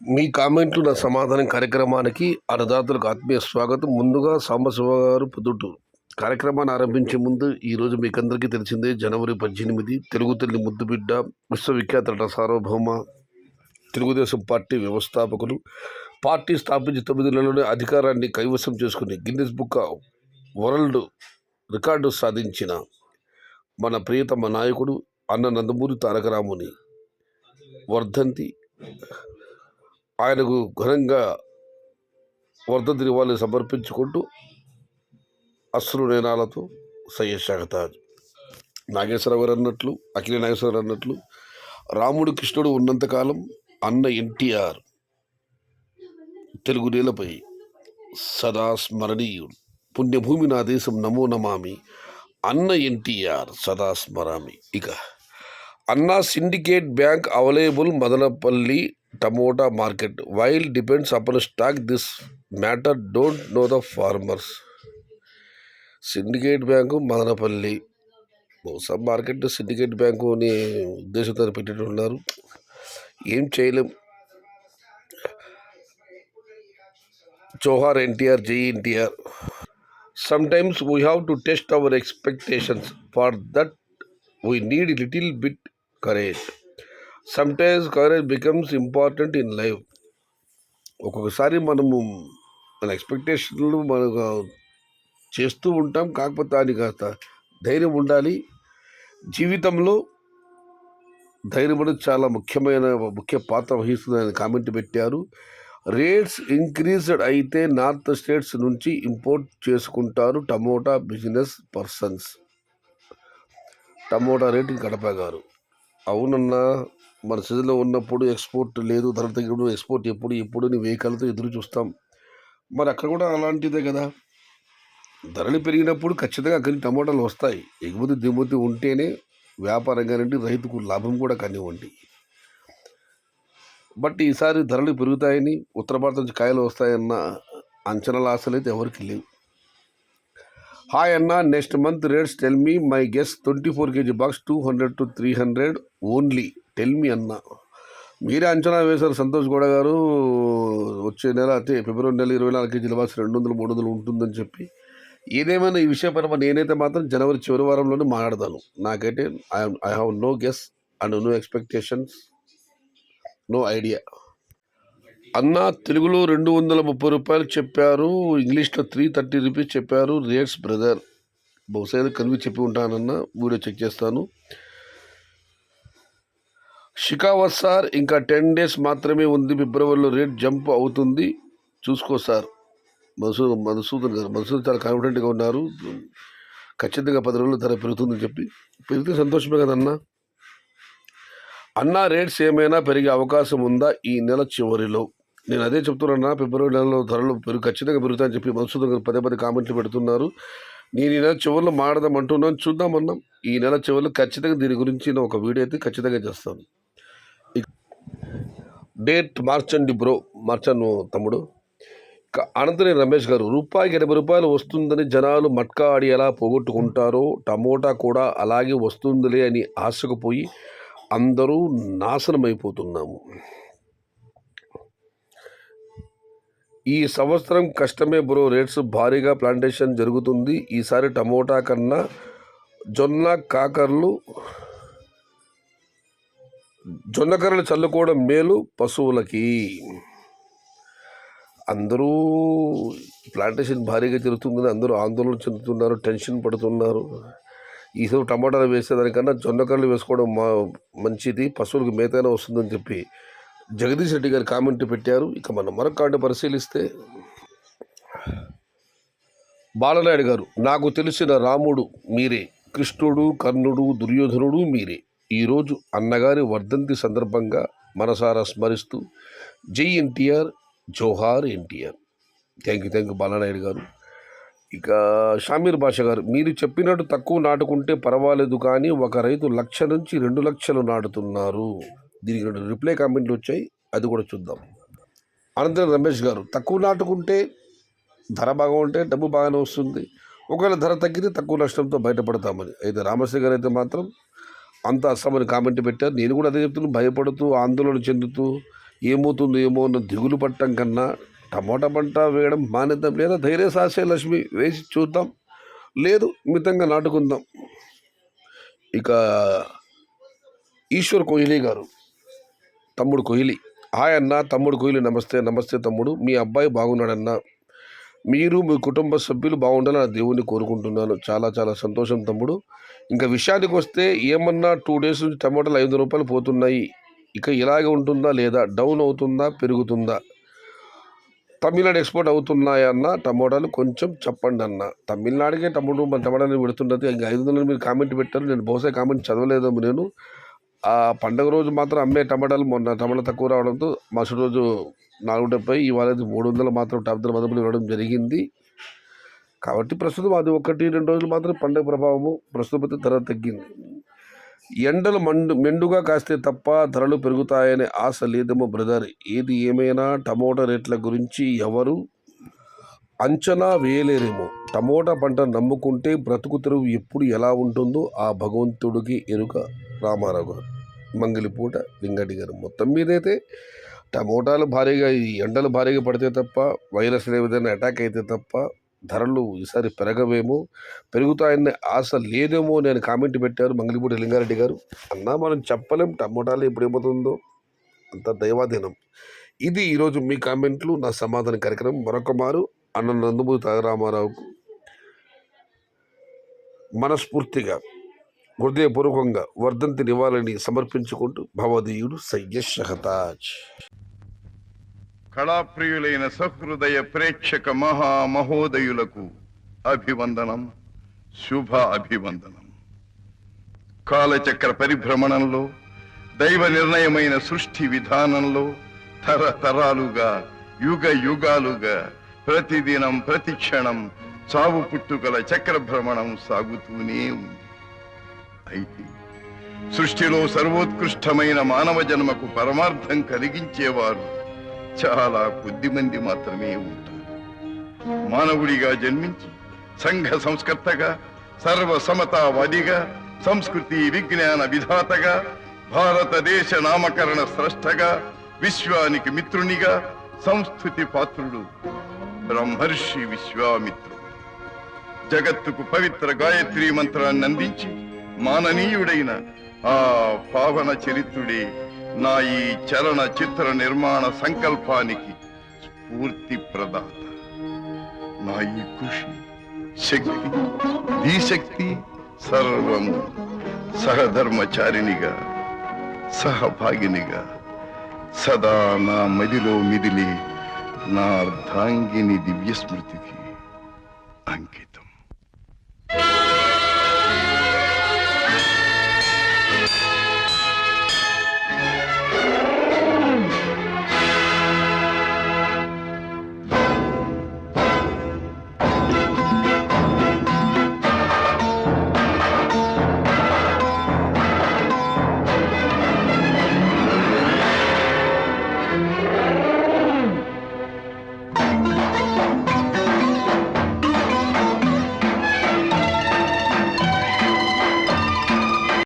మీ కామెంట్లు నా సమాధానం కార్యక్రమానికి అన్నదాతలకు ఆత్మీయ స్వాగతం. ముందుగా సాంబశివ గారు పొద్దుటూరు కార్యక్రమాన్ని ఆరంభించే ముందు ఈరోజు మీకందరికీ తెలిసిందే, జనవరి 18 తెలుగు తల్లి ముద్దుబిడ్డ, విశ్వవిఖ్యాత నట సార్వభౌమ, తెలుగుదేశం పార్టీ వ్యవస్థాపకులు, పార్టీ స్థాపించి 9 నెలలోనే అధికారాన్ని కైవసం చేసుకుని Guinness book of world record సాధించిన మన ప్రియతమ నాయకుడు అన్న నందమూరి తారక రాముని వర్ధంతి. ఆయనకు ఘనంగా వర్ధంతి నివాళులు సమర్పించుకుంటూ అశ్రు నేనాలతో సయ్యశాగతాజ్ నాగేశ్వరరావు గారు అన్నట్లు, అఖిల నాగేశ్వరరావు అన్నట్లు, రాముడు కృష్ణుడు ఉన్నంతకాలం అన్న ఎన్టీఆర్ తెలుగు నేలపై సదా స్మరణీయుడు. పుణ్యభూమి నా దేశం నమో నమామి, అన్న ఎన్టీఆర్ సదా స్మరామి. ఇక అన్నా syndicate bank available Madanapalle tomato market while depends upon stock this matter don't know the farmers. Syndicate bank Madanapalle, బహుశా మార్కెట్ సిండికేట్ బ్యాంకు అని ఉద్దేశంతో పెట్టినట్టున్నారు. ఏం చేయలేం. జోహార్ ఎన్టీఆర్, జై NTR. Sometimes we have to test our expectations. For that we need a little bit courage. Sometimes courage becomes important in life. ఒక్కొక్కసారి మనము మన ఎక్స్పెక్టేషన్లు మనకు చేస్తూ ఉంటాం, కాకపోతే దానికి కాస్త ధైర్యం ఉండాలి. జీవితంలో ధైర్యం అనేది చాలా ముఖ్య పాత్ర వహిస్తుందని కామెంట్ పెట్టారు. రేట్స్ ఇంక్రీజ్డ్ అయితే నార్త్ స్టేట్స్ నుంచి ఇంపోర్ట్ చేసుకుంటారు tomato business persons. Tomato rate Kadapa గారు, అవునన్నా, మన సీజన్లో ఉన్నప్పుడు ఎక్స్పోర్ట్ లేదు, ధర తగ్గినప్పుడు ఎక్స్పోర్ట్ ఎప్పుడు నీ వెహికల్తో ఎదురు చూస్తాం. మరి అక్కడ కూడా అలాంటిదే కదా, ధరలు పెరిగినప్పుడు ఖచ్చితంగా అక్కడి టమోటాలు వస్తాయి. ఎగుమతి దిగుమతి ఉంటేనే వ్యాపారం కానివ్వండి, రైతుకు లాభం కూడా కానివ్వండి. బట్ ఈసారి ధరలు పెరుగుతాయని, ఉత్తర భారత నుంచి కాయలు వస్తాయన్న అంచనాల ఆశలు అయితే ఎవరికి లేవు. హాయ్ అన్న, next month rates tell me. My guess 24 kg box 200 to 300 only. Tell me అన్న. మీరే అంచనా వేశారు సంతోష్ గౌడ గారు, వచ్చే నెల అంటే ఫిబ్రవరి నెల 24 kg బాక్స్ 200-300 ఉంటుందని చెప్పి. ఏదేమైనా ఈ విషయపరమ నేనైతే మాత్రం జనవరి చివరి వారంలోనే మాట్లాడతాను. నాకైతే I have no guess and no expectations, no idea. అన్న, తెలుగులో 230 రూపాయలు చెప్పారు, ఇంగ్లీష్లో 330 రూపీస్ చెప్పారు రేట్స్ బ్రదర్. బహుశా కనివి చెప్పి ఉంటానన్న, వీడియో చెక్ చేస్తాను. షికావత్ సార్, ఇంకా 10 days మాత్రమే ఉంది, ఫిబ్రవరిలో రేట్ జంప్ అవుతుంది, చూసుకో సార్. మధుసూదన్ చాలా కాన్ఫిడెంట్గా ఉన్నారు, ఖచ్చితంగా 10 రోజులు ధర పెరుగుతుందని చెప్పి. పెరిగితే సంతోషమే కదన్నా. అన్నా, రేట్స్ ఏమైనా పెరిగే అవకాశం ఉందా ఈ నెల చివరిలో? నేను అదే చెప్తున్నా, ఫిబ్రవరి నెలలో ధరలు ఖచ్చితంగా పెరుగుతాయని చెప్పి మధుసూదన్ గారు పదే కామెంట్లు పెడుతున్నారు. నేను ఈ నెల చివరిలో మాడదాం అంటున్నాను, చూద్దామన్నాం. ఈ నెల చివరిలో ఖచ్చితంగా దీని గురించి ఒక వీడియో అయితే ఖచ్చితంగా చేస్తాను. డేట్ మార్చండి బ్రో, మార్చాను తమ్ముడు. అనంతనే రమేష్ గారు, రూపాయికి 80 రూపాయలు వస్తుందని జనాలు మట్కా ఆడి ఎలా పోగొట్టుకుంటారో టమోటా కూడా అలాగే వస్తుందిలే అని ఆశకు పోయి అందరూ నాశనమైపోతున్నాము. ఈ సంవత్సరం కష్టమే బ్రో, రేట్స్ భారీగా ప్లాంటేషన్ జరుగుతుంది ఈసారి. టమోటా కన్నా జొన్నకర్రలు చల్లుకోవడం మేలు పశువులకి. అందరూ ప్లాంటేషన్ భారీగా జరుగుతుందని అందరూ ఆందోళన చెందుతున్నారు, టెన్షన్ పడుతున్నారు. ఈసారి టమాటాలు వేసేదానికన్నా జొన్నకర్రలు వేసుకోవడం మంచిది, పశువులకు మేతైనా వస్తుందని చెప్పి జగదీష్ రెడ్డి గారు కామెంట్ పెట్టారు. ఇక మనం మరొక కార్డు పరిశీలిస్తే, బాలనాయుడు గారు, నాకు తెలిసిన రాముడు మీరే, కృష్ణుడు, కర్ణుడు, దుర్యోధనుడు మీరే. ఈరోజు అన్నగారి వర్ధంతి సందర్భంగా మనసారా స్మరిస్తూ జై ఎన్టీఆర్, జోహార్ ఎన్టీఆర్. థ్యాంక్ యూ బాలనాయుడు గారు. ఇక షామీర్ బాషా గారు, మీరు చెప్పినట్టు తక్కువ నాటుకుంటే పర్వాలేదు, కానీ ఒక రైతు 1,00,000 నుంచి 2 లక్షలు నాటుతున్నారు. దీనికి 2 రిప్లై కామెంట్లు వచ్చాయి, అది కూడా చూద్దాం. అనంతరం రమేష్ గారు, తక్కువ నాటుకుంటే ధర బాగా ఉంటే డబ్బు బాగానే వస్తుంది, ఒకవేళ ధర తగ్గితే తక్కువ నష్టంతో బయటపడతామని. అయితే రామశ్రీ గారు అయితే మాత్రం అంత అస్సామని కామెంట్ పెట్టారు. నేను కూడా అదే చెప్తున్నాను, భయపడుతూ ఆందోళన చెందుతూ ఏమవుతుందో ఏమో అన్న దిగులు పట్టం కన్నా టమోటా పంట వేయడం మానేద్దాం, లేదా ధైర్య సాహసే లక్ష్మి వేసి చూద్దాం, లేదు మితంగా నాటుకుందాం. ఇక ఈశ్వర్ కోహ్లీ గారు, తమ్ముడు కోహ్లీ, హాయ్ అన్న. తమ్ముడు కోహ్లీ నమస్తే. నమస్తే తమ్ముడు. మీ అబ్బాయి బాగున్నాడన్న, మీరు మీ కుటుంబ సభ్యులు బాగుండాలని ఆ దేవుణ్ణి కోరుకుంటున్నాను. చాలా చాలా సంతోషం తమ్ముడు. ఇంకా విషయానికి వస్తే ఏమన్నా 2 days నుంచి టమాటాలు 500 రూపాయలు పోతున్నాయి. ఇక ఇలాగే ఉంటుందా లేదా డౌన్ అవుతుందా పెరుగుతుందా? తమిళనాడు ఎక్స్పోర్ట్ అవుతున్నాయా అన్న టమోటాలు కొంచెం చెప్పండి అన్న. తమిళనాడుకే టమాటాలు పెడుతున్నది. ఇంకా 500 మీరు కామెంట్ పెట్టారు, నేను బహుశా కామెంట్ చదవలేదేమో నేను. ఆ పండగ రోజు మాత్రం అమ్మే టమాటాలు మొన్న టమాటా తక్కువ రావడంతో మరుసటి రోజు 470, ఇవాళ 300 మాత్రం టాప్ ధర మదుపులు ఇవ్వడం జరిగింది. కాబట్టి ప్రస్తుతం అది 1-2 రోజులు మాత్రం పండగ ప్రభావము, ప్రస్తుతం ధర తగ్గింది. ఎండలు మెండుగా కాస్తే తప్ప ధరలు పెరుగుతాయనే ఆశ లేదేమో బ్రదర్. ఏది ఏమైనా టమోటా రేట్ల గురించి ఎవరు అంచనా వేయలేరేమో. టమోటా పంట నమ్ముకుంటే బ్రతుకు తెరువు ఎప్పుడు ఎలా ఉంటుందో ఆ భగవంతుడికి ఎరుక. రామారావు గారు, మంగళిపూట, లింగడి గారు. మొత్తం మీదైతే టమోటాలు భారీగా, ఈ ఎండలు భారీగా పడితే తప్ప, వైరస్ ఏదైనా అటాక్ అయితే తప్ప ధరలు ఈసారి పెరగవేమో, పెరుగుతాయనే ఆశ లేదేమో నేను కామెంట్ పెట్టారు మంగళిపూట లింగారెడ్డి గారు. అన్నా మనం చెప్పలేం టమోటాలు ఎప్పుడు ఏమవుతుందో, అంత దైవాధీనం. ఇది ఈరోజు మీ కామెంట్లు. నా సమాధాన కార్యక్రమం మరొక మారు అన్న నందమూరి తారకరామారావుకు మనస్ఫూర్తిగా హృదయపూర్వకంగా వర్ధంతి నివాళిని సమర్పించుకుంటూ భవదీయుడు సయ్యద్ షహతాజ్. కళాప్రియులైన సహృదయ ప్రేక్షక మహామహోదయులకు అభివందనం, శుభ అభివందనం. కాలచక్ర పరిభ్రమణంలో, దైవ నిర్ణయమైన సృష్టి విధానంలో తరతరాలుగా, యుగ యుగాలుగా, ప్రతిదినం ప్రతి క్షణం చావు పుట్టుకల చక్ర భ్రమణం సాగుతూనే ఉంది. అయితే సృష్టిలో సర్వోత్కృష్టమైన మానవ జన్మకు పరమార్థం కలిగించేవారు చాలా కొద్ది మంది మాత్రమే ఉంటారు. మానవుడిగా జన్మించి సంఘ సంస్కర్తగా, సర్వ సమతావాదిగా, సంస్కృతి విజ్ఞాన విధాతగా, భారతదేశ నామకరణ స్రష్టగా, విశ్వానికి మిత్రునిగా, సంస్థుతి పాత్రుడు బ్రహ్మర్షి విశ్వామిత్రుడు. జగత్తుకు పవిత్ర గాయత్రీ మంత్రాన్ని అందించి మాననీయుడైన ఆ పావన చరిత్రుడే నా ఈ చలన చిత్ర నిర్మాణ సంకల్పానికి స్ఫూర్తి ప్రదాత. నా ఈ కృషి, శక్తి, ధీశక్తి సర్వము సహధర్మచారినిగా, సహభాగినిగా సదా నా మదిలో మిదిలి నా అర్ధాంగిని దివ్యస్మృతికి అంకితం.